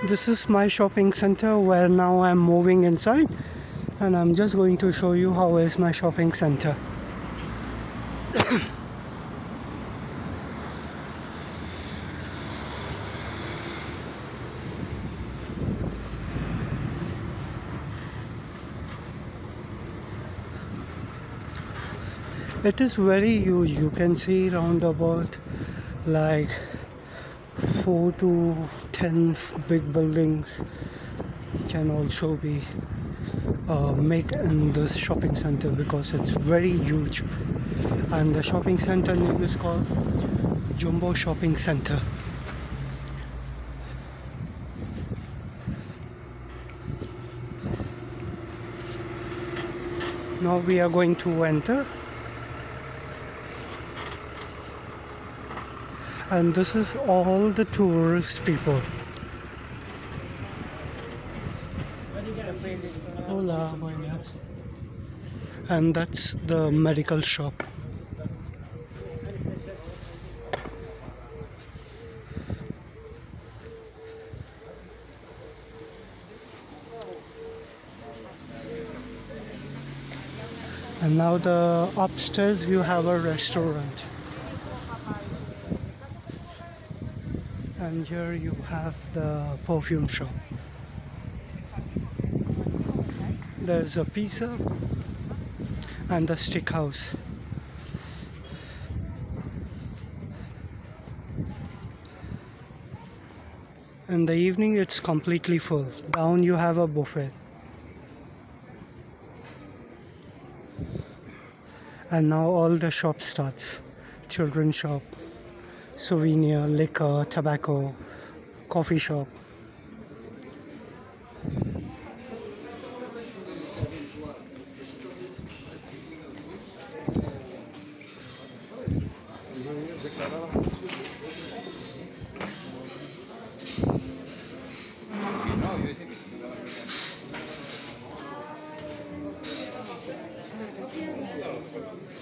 This is my shopping center where now I'm moving inside, and I'm just going to show you how is my shopping center. It is very huge. You can see round about like 4 to 10 big buildings can also be make in this shopping center because it's very huge, and the shopping center name is called Jumbo Shopping Center. Now we are going to enter, and this is all the tourist people. Hola, buenas. And that's the medical shop. And now the upstairs you have a restaurant. And here you have the perfume shop. There's a pizza and the steak house. In the evening it's completely full. Down you have a buffet. And now all the shop starts. Children's shop, souvenir, liquor, tobacco, coffee shop.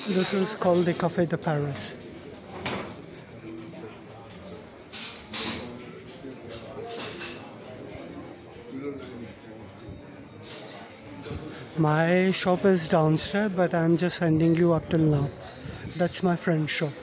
This is called the Café de Paris. My shop is downstairs, but I'm just sending you up till now. That's my friend's shop.